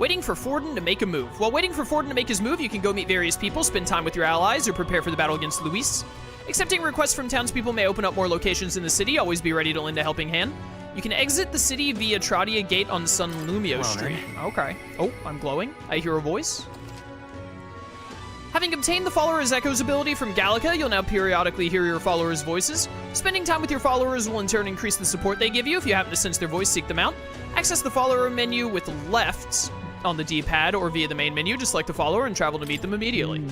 Waiting for Forden to make a move. While waiting for Forden to make his move, you can go meet various people, spend time with your allies, or prepare for the battle against Luis. Accepting requests from townspeople may open up more locations in the city. Always be ready to lend a helping hand. You can exit the city via Tradia Gate on Sun Lumio Street. Okay. Oh, I'm glowing. I hear a voice. Having obtained the Follower's Echoes ability from Gallica, you'll now periodically hear your followers' voices. Spending time with your followers will in turn increase the support they give you. If you happen to sense their voice, seek them out. Access the follower menu with left on the D-pad or via the main menu. Just select the follower and travel to meet them immediately.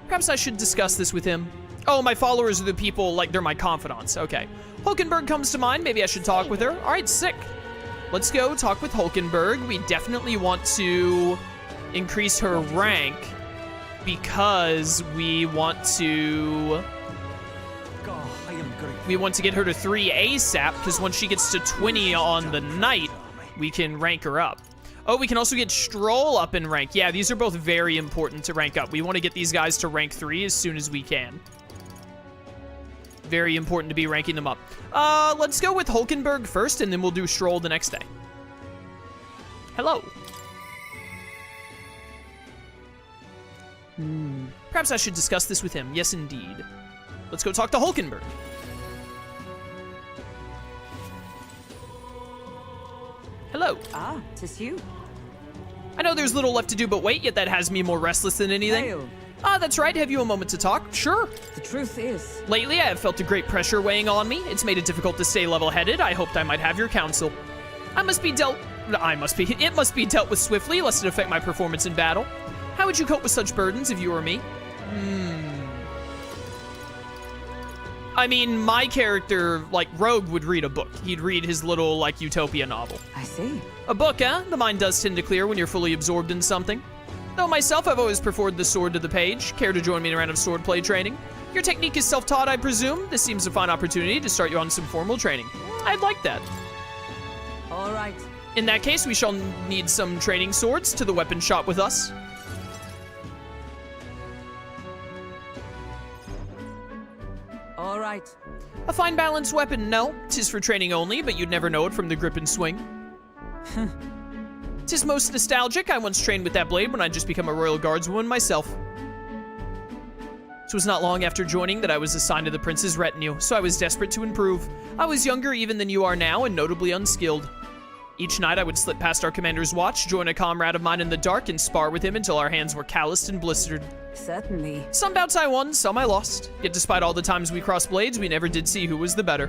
Perhaps I should discuss this with him. Oh, my followers are the people, like, they're my confidants. Okay. Hulkenberg comes to mind. Maybe I should talk with her. All right, sick. Let's go talk with Hulkenberg. We definitely want to increase her rank because we want to get her to 3 ASAP, because once she gets to 20 on the night, we can rank her up. Oh, we can also get Strohl up in rank. Yeah, these are both very important to rank up. We want to get these guys to rank 3 as soon as we can. Very important to be ranking them up. Let's go with Hulkenberg first, and then we'll do Strohl the next day. Hello. Perhaps I should discuss this with him. Yes, indeed. Let's go talk to Hulkenberg. Hello. Ah, 'tis you. I know there's little left to do but wait, yet that has me more restless than anything. Hail. Ah, that's right. Have you a moment to talk? Sure. The truth is, Lately, I have felt a great pressure weighing on me. It's made it difficult to stay level-headed. I hoped I might have your counsel. It must be dealt with swiftly, lest it affect my performance in battle. How would you cope with such burdens if you were me? I mean, my character, like, Rogue would read a book. He'd read his little, like, utopia novel. I see. A book, eh? The mind does tend to clear when you're fully absorbed in something. Though myself, I've always preferred the sword to the page. Care to join me in a round of swordplay training? Your technique is self-taught, I presume? This seems a fine opportunity to start you on some formal training. I'd like that. All right. In that case, we shall need some training swords. To the weapon shop with us. All right. A fine balanced weapon, no. 'Tis for training only, but you'd never know it from the grip and swing. 'Tis most nostalgic. I once trained with that blade when I'd just become a Royal Guardswoman myself. It was not long after joining that I was assigned to the Prince's retinue, so I was desperate to improve. I was younger even than you are now, and notably unskilled. Each night I would slip past our commander's watch, join a comrade of mine in the dark, and spar with him until our hands were calloused and blistered. Certainly. Some bouts I won, some I lost. Yet despite all the times we crossed blades, we never did see who was the better.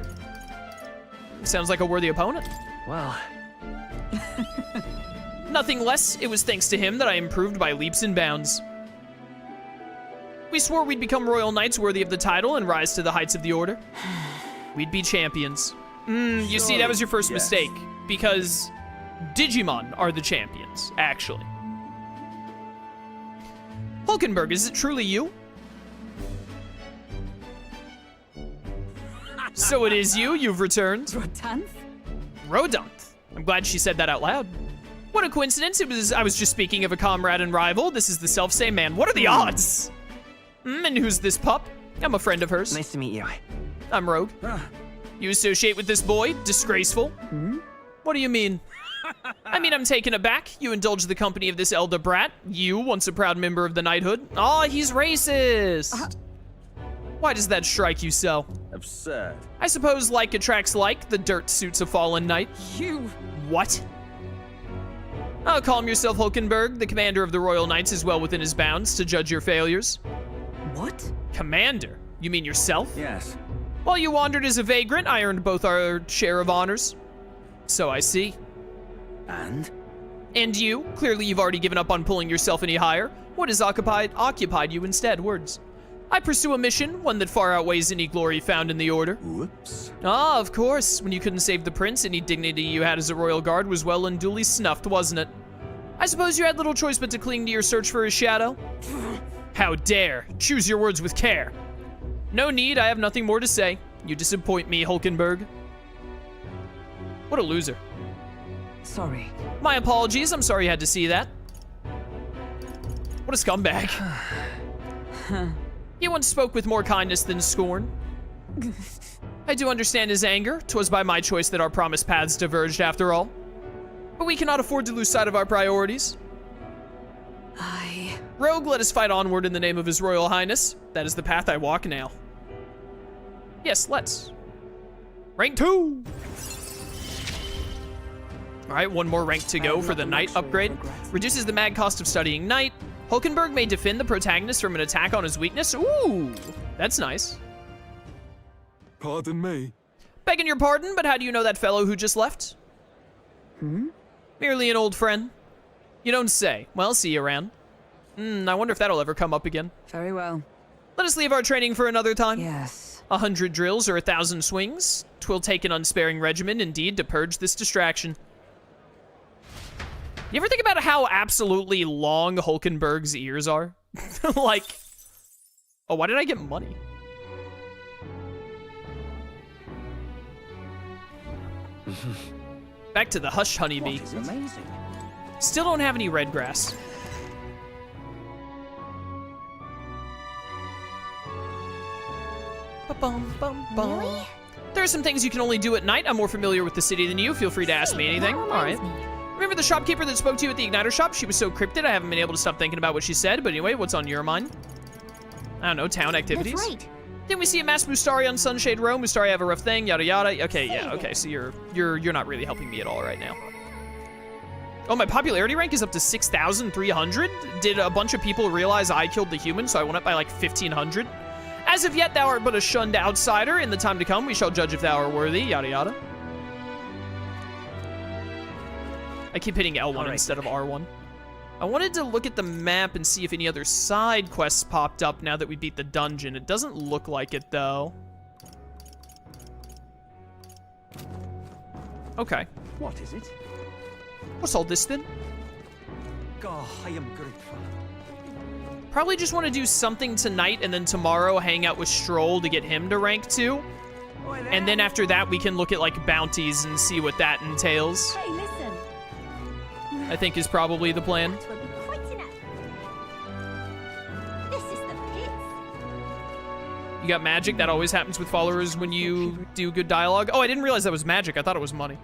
Sounds like a worthy opponent. Well, Nothing less, it was thanks to him that I improved by leaps and bounds. We swore we'd become royal knights worthy of the title and rise to the heights of the order. We'd be champions. You see, that was your first mistake, because Digimon are the champions, actually. Hulkenberg, is it truly you? So it is you, you've returned. Rotanth? Rodonth. I'm glad she said that out loud. What a coincidence, I was just speaking of a comrade and rival. This is the self-same man. What are the odds? And who's this pup? I'm a friend of hers. nice to meet you. I'm Rogue. You associate with this boy? Disgraceful. What do you mean? I mean, I'm taken aback. You indulge the company of this Elda brat. You, once a proud member of the knighthood. Aw, he's racist. Why does that strike you so? Absurd. I suppose like attracts like. The dirt suits a fallen knight. You. What? Oh, calm yourself, Hulkenberg. The commander of the Royal Knights is well within his bounds to judge your failures. What? Commander? You mean yourself? Yes. While you wandered as a vagrant, I earned both our share of honors. So I see. And you? Clearly you've already given up on pulling yourself any higher. What has occupied you instead? Words. I pursue a mission, one that far outweighs any glory found in the Order. Whoops. Ah, of course. When you couldn't save the prince, any dignity you had as a royal guard was well and duly snuffed, wasn't it? I suppose you had little choice but to cling to your search for his shadow? How dare. Choose your words with care. No need, I have nothing more to say. You disappoint me, Hulkenberg. What a loser. Sorry. My apologies, I'm sorry you had to see that. What a scumbag. He once spoke with more kindness than scorn. I do understand his anger. 'Twas by my choice that our promised paths diverged after all. But we cannot afford to lose sight of our priorities. Rogue, let us fight onward in the name of His Royal Highness. That is the path I walk now. Yes, let's. Rank 2! Alright, one more rank to go for the Knight upgrade. Reduces the mag cost of studying Knight. Hulkenberg may defend the protagonist from an attack on his weakness. Ooh, that's nice. Pardon me. Begging your pardon, but how do you know that fellow who just left? Merely an old friend. You don't say. Well, see you around. I wonder if that'll ever come up again. Very well. Let us leave our training for another time. Yes. 100 drills or 1,000 swings. 'Twill take an unsparing regimen, indeed, to purge this distraction. You ever think about how absolutely long Hulkenberg's ears are? Like, oh, why did I get money? Back to the Hush Honeybee. Amazing. Still don't have any red grass. Ba-bum-bum-bum. Really? There are some things you can only do at night. I'm more familiar with the city than you. Feel free to ask me anything. All right. Remember the shopkeeper that spoke to you at the Igniter shop? She was so cryptid, I haven't been able to stop thinking about what she said. But anyway, what's on your mind? I don't know, town activities? That's right. Didn't we see a mass Mustari on Sunshade Row? Mustari have a rough thing, yada yada. Okay, yeah, okay, so you're not really helping me at all right now. Oh, my popularity rank is up to 6,300? Did a bunch of people realize I killed the human, so I went up by like 1,500? As of yet, thou art but a shunned outsider. In the time to come, we shall judge if thou art worthy, yada yada. I keep hitting L1 instead of R1. I wanted to look at the map and see if any other side quests popped up now that we beat the dungeon. It doesn't look like it, though. Okay. What is it? What's all this, then? Oh, I am grateful. Probably just want to do something tonight and then tomorrow hang out with Strohl to get him to rank 2. And then after that, we can look at, like, bounties and see what that entails. Hey, listen. I think is probably the plan. That will be quite enough. This is the pits. You got magic. That always happens with followers when you do good dialogue. Oh, I didn't realize that was magic. I thought it was money.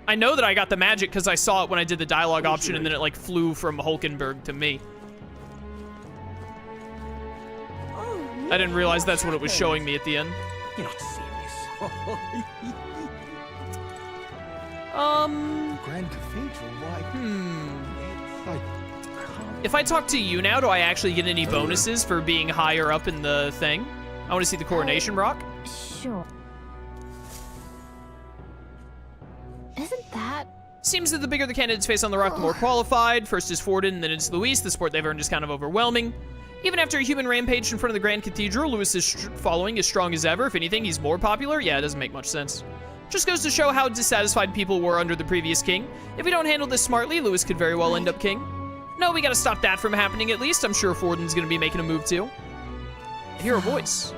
I know that I got the magic because I saw it when I did the dialogue option and then it, like, flew from Hulkenberg to me. I didn't realize that's what it was showing me at the end. You're not serious. Grand Cathedral, why? If I talk to you now, do I actually get any bonuses for being higher up in the thing? I want to see the coronation rock. Sure. Isn't that... Seems that the bigger the candidates face on the rock, the more qualified. First is Forden, and then it's Luis. The support they've earned is kind of overwhelming. Even after a human rampaged in front of the Grand Cathedral, Luis's following is strong as ever. If anything, he's more popular. Yeah, it doesn't make much sense. Just goes to show how dissatisfied people were under the previous king. If we don't handle this smartly, Luis could very well end up king. No, we gotta stop that from happening at least. I'm sure Forden's gonna be making a move too. I hear a voice.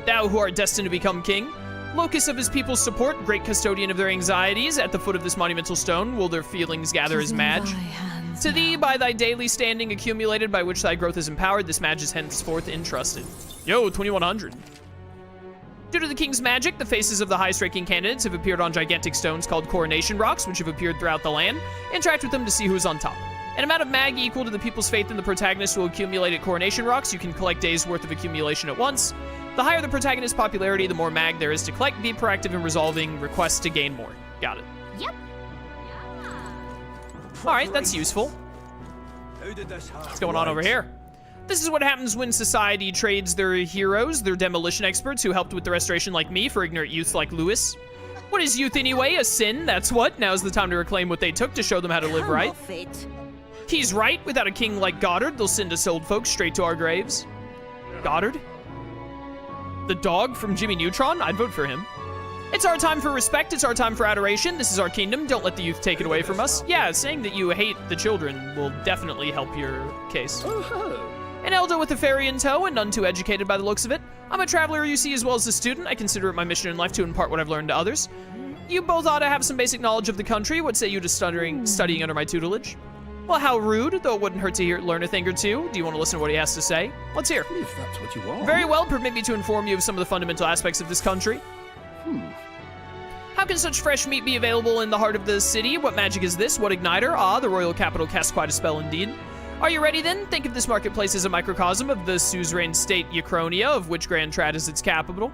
Thou who art destined to become king, locus of his people's support, great custodian of their anxieties, at the foot of this monumental stone will their feelings gather as madge. To thee, by thy daily standing accumulated, by which thy growth is empowered, this madge is henceforth entrusted. Yo, 2,100. Due to the king's magic, the faces of the highest-ranking candidates have appeared on gigantic stones called coronation rocks, which have appeared throughout the land. Interact with them to see who is on top. An amount of mag equal to the people's faith in the protagonist will accumulate at coronation rocks. You can collect days' worth of accumulation at once. The higher the protagonist's popularity, the more mag there is to collect. Be proactive in resolving requests to gain more. Got it. Yep. All right, that's useful. How did this happen? What's going on over here? This is what happens when society trades their heroes, their demolition experts who helped with the restoration like me, for ignorant youth like Lewis. What is youth anyway? A sin? That's what. Now's the time to reclaim what they took to show them how to live right. He's right. Without a king like Goddard, they'll send us old folks straight to our graves. Goddard? The dog from Jimmy Neutron? I'd vote for him. It's our time for respect. It's our time for adoration. This is our kingdom. Don't let the youth take it away from us. Yeah, saying that you hate the children will definitely help your case. An Elda with a fairy in tow and none too educated by the looks of it. I'm a traveler, you see, as well as a student. I consider it my mission in life to impart what I've learned to others. You both ought to have some basic knowledge of the country. What say you to studying under my tutelage? Well, how rude, though it wouldn't hurt to learn a thing or two. Do you want to listen to what he has to say? Let's hear. If that's what you want. Very well, permit me to inform you of some of the fundamental aspects of this country. How can such fresh meat be available in the heart of the city? What magic is this? What igniter? Ah, the royal capital casts quite a spell indeed. Are you ready then? Think of this marketplace as a microcosm of the suzerain state Euchronia, of which Grand Trad is its capital.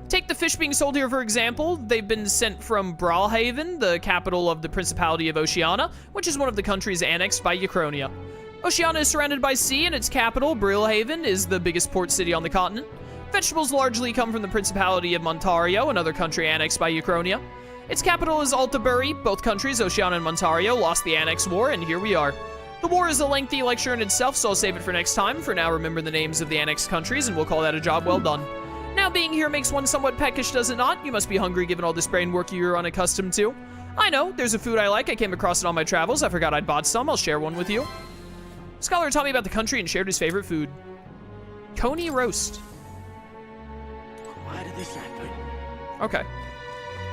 Take the fish being sold here, for example. They've been sent from Brawlhaven, the capital of the Principality of Oceania, which is one of the countries annexed by Euchronia. Oceania is surrounded by sea, and its capital, Brilhaven, is the biggest port city on the continent. Vegetables largely come from the Principality of Montario, another country annexed by Euchronia. Its capital is Altabury. Both countries, Oceania and Montario, lost the Annex War, and here we are. The war is a lengthy lecture in itself, so I'll save it for next time. For now, remember the names of the annexed countries, and we'll call that a job well done. Now, being here makes one somewhat peckish, does it not? You must be hungry given all this brain work you're unaccustomed to. I know, there's a food I like. I came across it on my travels. I forgot I'd bought some. I'll share one with you. Scholar taught me about the country and shared his favorite food. Coney roast. Why did this happen? Okay.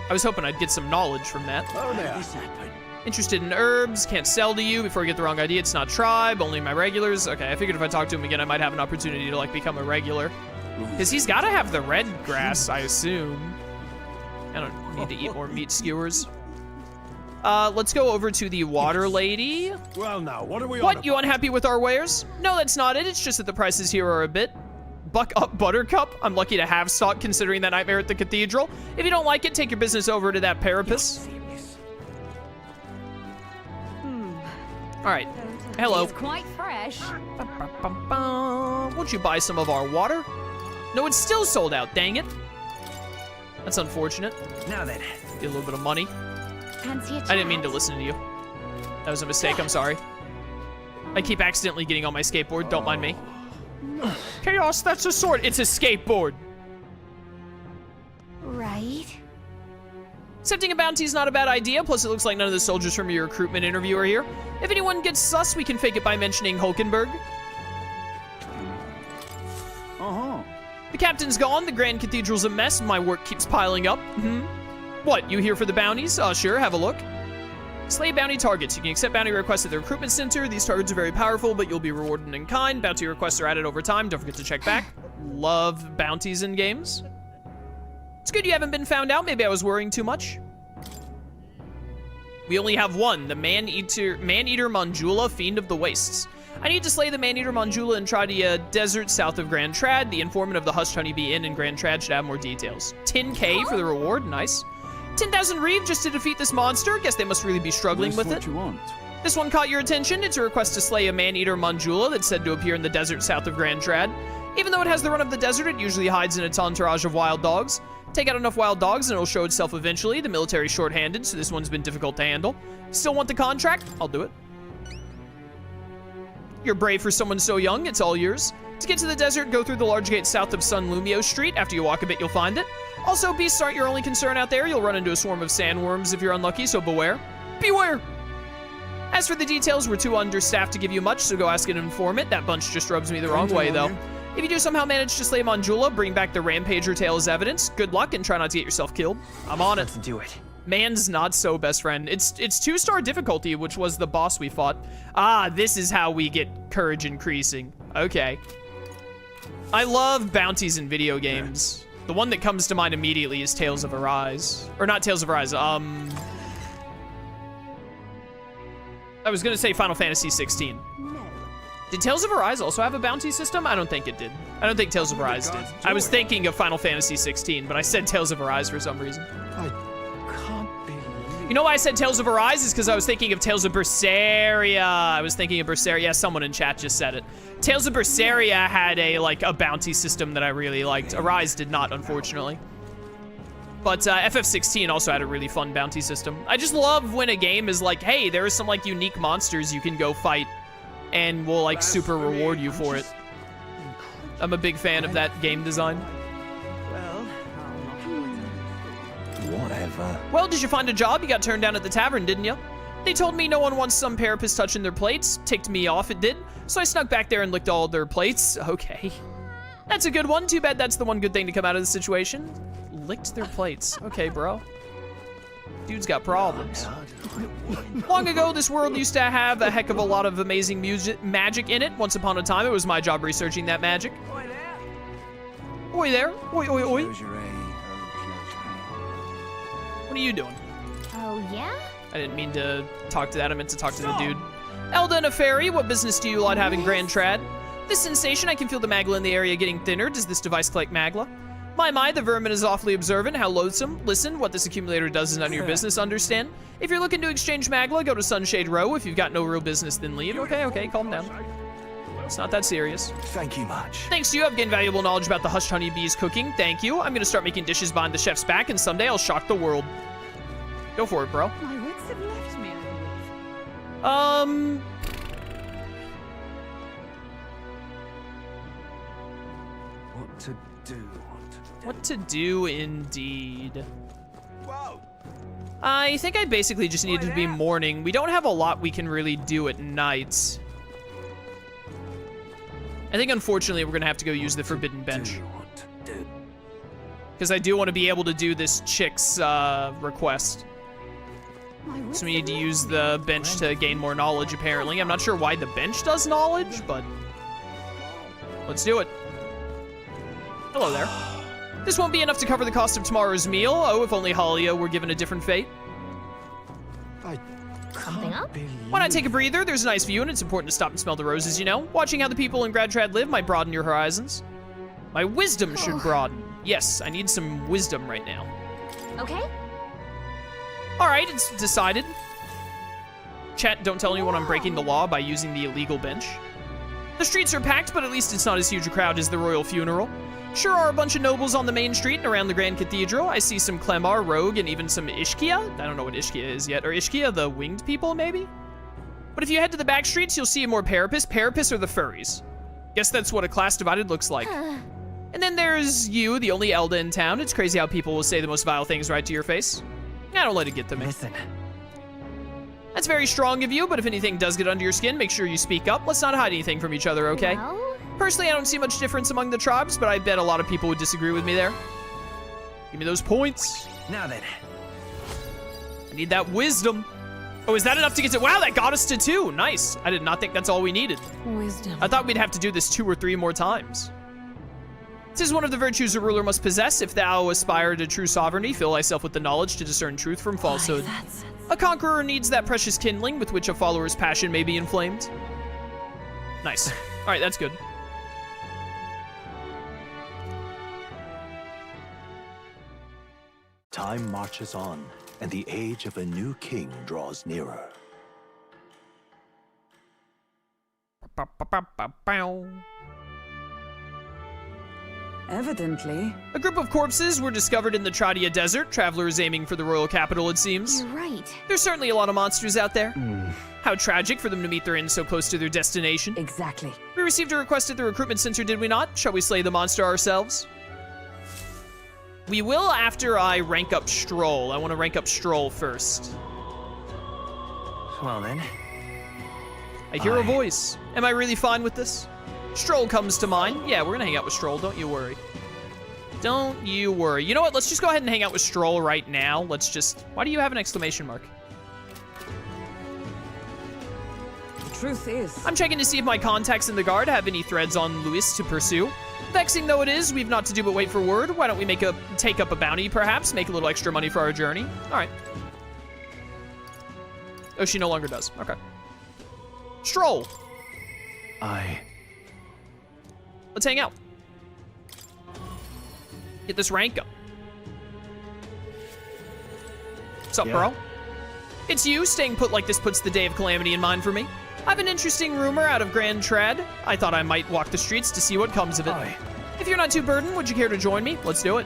I was hoping I'd get some knowledge from that. Oh, Why did there. this happen? Interested in herbs, can't sell to you. Before I get the wrong idea, it's not tribe, only my regulars. Okay, I figured if I talk to him again, I might have an opportunity to, like, become a regular. Because he's got to have the red grass, I assume. I don't need to eat more meat skewers. Let's go over to the water lady. Well, now, what are we on What, you unhappy with our wares? No, that's not it. It's just that the prices here are a bit. Buck up Buttercup. I'm lucky to have stock considering that nightmare at the cathedral. If you don't like it, take your business over to that Parapus. Serious. All right. Hello. It's quite fresh. Won't you buy some of our water? No, it's still sold out, dang it. That's unfortunate. Now then. Get a little bit of money. Fancy a I didn't mean to chat? listen to you. That was a mistake, I'm sorry. I keep accidentally getting on my skateboard, don't mind me. Chaos, that's a sword. It's a skateboard. Right. Accepting a bounty is not a bad idea, plus it looks like none of the soldiers from your recruitment interview are here. If anyone gets sus, we can fake it by mentioning Hulkenberg. Uh-huh. The captain's gone, the Grand Cathedral's a mess, my work keeps piling up. What, you here for the bounties? Sure, have a look. Slay bounty targets. You can accept bounty requests at the recruitment center. These targets are very powerful, but you'll be rewarded in kind. Bounty requests are added over time. Don't forget to check back. Love bounties in games. It's good you haven't been found out. Maybe I was worrying too much. We only have one, the Man-Eater Manjula, Fiend of the Wastes. I need to slay the Man-Eater Manjula and try the desert south of Grand Trad. The informant of the Hushed Honeybee Inn in Grand Trad should have more details. 10k for the reward, nice. 10,000 reeve just to defeat this monster. Guess they must really be struggling with it. What you want? This one caught your attention. It's a request to slay a Man-Eater Manjula that's said to appear in the desert south of Grand Trad. Even though it has the run of the desert, it usually hides in its entourage of wild dogs. Take out enough wild dogs and it'll show itself eventually. The military's short-handed, so this one's been difficult to handle. Still want the contract? I'll do it. You're brave for someone so young. It's all yours. To get to the desert, go through the large gate south of Sun Lumio Street. After you walk a bit, you'll find it. Also, beasts aren't your only concern out there. You'll run into a swarm of sandworms if you're unlucky, so beware. Beware! As for the details, we're too understaffed to give you much, so go ask an informant. That bunch just rubs me the wrong way, though. If you do somehow manage to slay Manjula, bring back the Rampager tail as evidence. Good luck, and try not to get yourself killed. I'm on it. Let's do it. Man's not so best friend. It's 2-star difficulty, which was the boss we fought. Ah, this is how we get courage increasing. Okay. I love bounties in video games. The one that comes to mind immediately is Tales of Arise. Or not Tales of Arise, I was gonna say Final Fantasy 16. Did Tales of Arise also have a bounty system? I don't think it did. I don't think Tales of Arise did. I was thinking of Final Fantasy 16, but I said Tales of Arise for some reason. I can't believe. You know why I said Tales of Arise is because I was thinking of Tales of Berseria. I was thinking of Berseria. Yeah, someone in chat just said it. Tales of Berseria had a bounty system that I really liked. Arise did not, unfortunately. But FF16 also had a really fun bounty system. I just love when a game is like, hey, there are some unique monsters you can go fight, and we'll super reward you for it. I'm a big fan of that game design. Well, Whatever. Well, did you find a job? You got turned down at the tavern, didn't you? They told me no one wants some Parapus touching their plates. Ticked me off, it did. So I snuck back there and licked all their plates. Okay. That's a good one. Too bad that's the one good thing to come out of the situation. Licked their plates. Okay, bro. Dude's got problems. Long ago, this world used to have a heck of a lot of amazing magic in it. Once upon a time, it was my job researching that magic. oi there. Oi there. Oi, oi, oi. What are you doing? Oh, yeah? I didn't mean to talk to that. I meant to talk to the dude. Elda and a fairy, what business do you lot have in Grand Trad? This sensation, I can feel the magla in the area getting thinner. Does this device collect magla? My, the vermin is awfully observant. How loathsome. Listen, what this accumulator does is none of your business, understand? If you're looking to exchange magla, go to Sunshade Row. If you've got no real business, then leave. Okay, calm down. It's not that serious. Thank you much. Thanks to you, I've gained valuable knowledge about the hushed honeybees cooking. Thank you. I'm gonna start making dishes behind the chef's back, and someday I'll shock the world. Go for it, bro. My wits have left me. What to do? What to do, indeed. Whoa! I think I basically just need it to be morning. We don't have a lot we can really do at night. I think, unfortunately, we're gonna have to go use the Forbidden Bench. Because I do want to be able to do this chick's request. So we need to use the bench to gain more knowledge, apparently. I'm not sure why the bench does knowledge, but let's do it. Hello there. This won't be enough to cover the cost of tomorrow's meal. Oh, if only Halia were given a different fate. Something up? Why not take a breather? There's a nice view, and it's important to stop and smell the roses, you know? Watching how the people in Grand Trad live might broaden your horizons. My wisdom should broaden. Yes, I need some wisdom right now. Okay. All right, it's decided. Chat, don't tell anyone I'm breaking the law by using the illegal bench. The streets are packed, but at least it's not as huge a crowd as the royal funeral. Sure are a bunch of nobles on the main street and around the Grand Cathedral. I see some Clemar, Rogue, and even some Ishkia. I don't know what Ishkia is yet. Or Ishkia, the winged people, maybe? But if you head to the back streets, you'll see more Parapists. Parapists are the furries. Guess that's what a class divided looks like. And then there's you, the only Elda in town. It's crazy how people will say the most vile things right to your face. I don't let it get to me. Listen. That's very strong of you, but if anything does get under your skin, make sure you speak up. Let's not hide anything from each other, okay? Well, Personally, I don't see much difference among the tribes, but I bet a lot of people would disagree with me there. Give me those points. Now then. I need that wisdom. Oh, is that enough to get to... Wow, that got us to 2. Nice. I did not think that's all we needed. Wisdom. I thought we'd have to do this 2 or 3 more times. This is one of the virtues a ruler must possess. If thou aspire to true sovereignty, fill thyself with the knowledge to discern truth from falsehood. A conqueror needs that precious kindling with which a follower's passion may be inflamed. Nice. All right, that's good. Time marches on, and the age of a new king draws nearer. Evidently. A group of corpses were discovered in the Tradia Desert. Travelers aiming for the royal capital, it seems. you're right. There's certainly a lot of monsters out there. How tragic for them to meet their end so close to their destination. Exactly. We received a request at the recruitment center, did we not? Shall we slay the monster ourselves? We will after I rank up Strohl. I want to rank up Strohl first. Well then. I hear a voice. Am I really fine with this? Strohl comes to mind. Yeah, we're gonna hang out with Strohl, don't you worry. Don't you worry. You know what, let's just go ahead and hang out with Strohl right now. Let's just... Why do you have an exclamation mark? The truth is, I'm checking to see if my contacts in the guard have any threads on Luis to pursue. Vexing though it is, we've not to do but wait for word. Why don't we take up a bounty, perhaps? Make a little extra money for our journey. All right. Oh, she no longer does. Okay. Strohl. Let's hang out. Get this rank up. What's up, bro? It's you. Staying put like this puts the day of calamity in mind for me. I have an interesting rumor out of Grand Trad. I thought I might walk the streets to see what comes of it. If you're not too burdened, would you care to join me? Let's do it.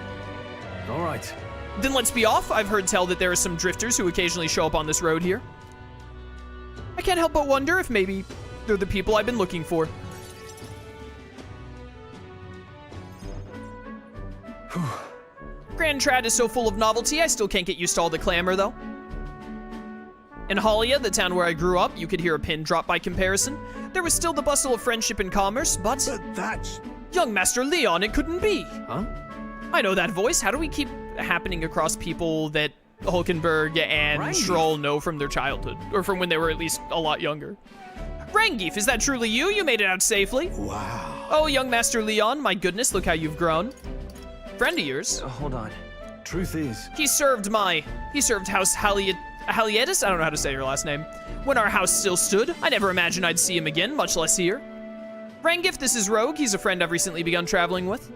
All right. Then let's be off. I've heard tell that there are some drifters who occasionally show up on this road here. I can't help but wonder if maybe they're the people I've been looking for. Grand Trad is so full of novelty, I still can't get used to all the clamor, though. In Halia, the town where I grew up, you could hear a pin drop by comparison. There was still the bustle of friendship and commerce, but... That's... Young Master Leon, it couldn't be. Huh? I know that voice. How do we keep happening across people that Hulkenberg and Strohl know from their childhood? Or from when they were at least a lot younger? Rangeef, is that truly you? You made it out safely. Wow. Oh, young Master Leon, my goodness, look how you've grown. Friend of yours? Hold on. Truth is... He served House Halietis? I don't know how to say your last name. When our house still stood, I never imagined I'd see him again, much less here. Rangif, this is Rogue. He's a friend I've recently begun traveling with.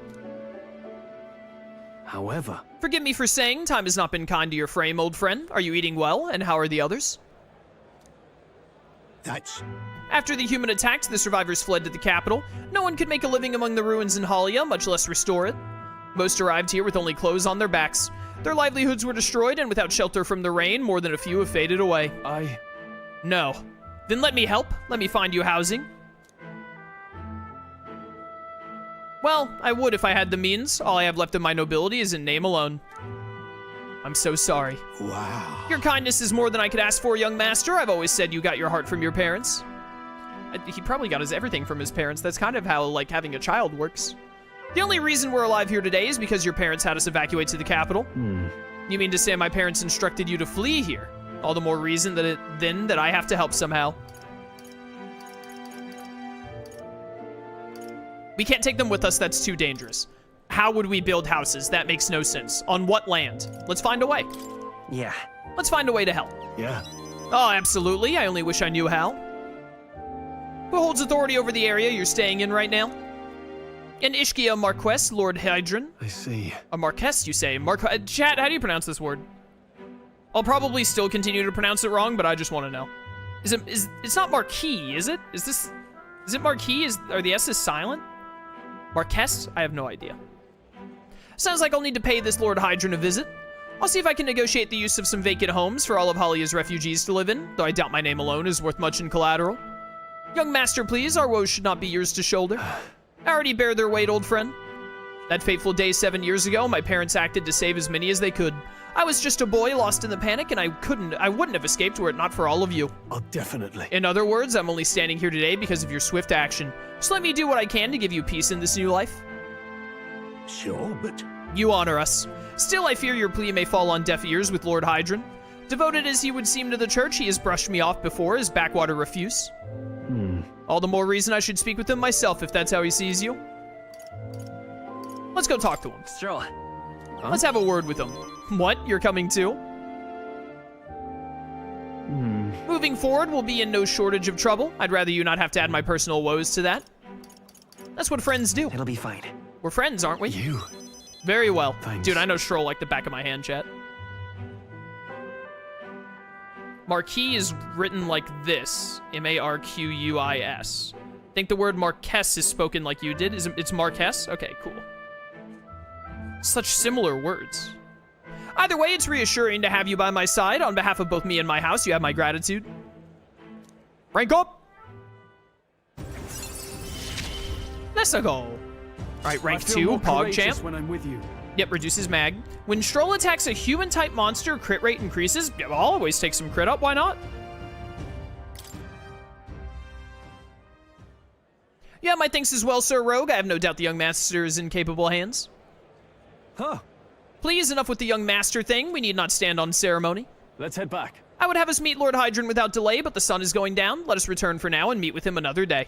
However, Forgive me for saying, time has not been kind to your frame, old friend. Are you eating well, and how are the others? that's... After the human attacked, the survivors fled to the capital. No one could make a living among the ruins in Halia, much less restore it. Most arrived here with only clothes on their backs. Their livelihoods were destroyed, and without shelter from the rain, more than a few have faded away. No. Then let me help. Let me find you housing. Well, I would if I had the means. All I have left of my nobility is in name alone. I'm so sorry. Wow. Your kindness is more than I could ask for, young master. I've always said you got your heart from your parents. He probably got his everything from his parents. That's kind of how, like, having a child works. The only reason we're alive here today is because your parents had us evacuate to the capital. You mean to say my parents instructed you to flee here? All the more reason that I have to help somehow. We can't take them with us, that's too dangerous. How would we build houses? That makes no sense. On what land? Let's find a way. Yeah. Let's find a way to help. Yeah. Oh, absolutely. I only wish I knew how. Who holds authority over the area you're staying in right now? An Ishkia Marquess, Lord Hydron. I see. A Marquess, you say? Chat, how do you pronounce this word? I'll probably still continue to pronounce it wrong, but I just want to know. It's not Marquis, is it? Is it Marquis? Are the S's silent? Marquess? I have no idea. Sounds like I'll need to pay this Lord Hydron a visit. I'll see if I can negotiate the use of some vacant homes for all of Halia's refugees to live in, though I doubt my name alone is worth much in collateral. Young master, please, our woes should not be yours to shoulder. I already bear their weight, old friend. That fateful day 7 years ago, my parents acted to save as many as they could. I was just a boy lost in the panic, and I wouldn't have escaped were it not for all of you. Oh, definitely. In other words, I'm only standing here today because of your swift action. Just let me do what I can to give you peace in this new life. Sure, but... You honor us. Still, I fear your plea may fall on deaf ears with Lord Hydron. Devoted as he would seem to the church, he has brushed me off before as backwater refuse. All the more reason I should speak with him myself if that's how he sees you. Let's go talk to him. Stroll. Let's have a word with him. What? You're coming too? Moving forward, we'll be in no shortage of trouble. I'd rather you not have to add my personal woes to that. That's what friends do. It'll be fine. We're friends, aren't we? You... Very well. Thanks. Dude, I know Strohl like the back of my hand, chat. Marquis is written like this. M-A-R-Q-U-I-S. I think the word Marquess is spoken like you did. It's Marquess? Okay, cool. Such similar words. Either way, it's reassuring to have you by my side. On behalf of both me and my house, you have my gratitude. Rank up! Let's go. Alright, rank 2, PogChamp. When I'm with you. Yep, reduces mag. When Strohl attacks a human-type monster, crit rate increases. I'll always take some crit up, why not? Yeah, my thanks as well, Sir Rogue. I have no doubt the young master is in capable hands. Huh. Please, enough with the young master thing. We need not stand on ceremony. Let's head back. I would have us meet Lord Hydron without delay, but the sun is going down. Let us return for now and meet with him another day.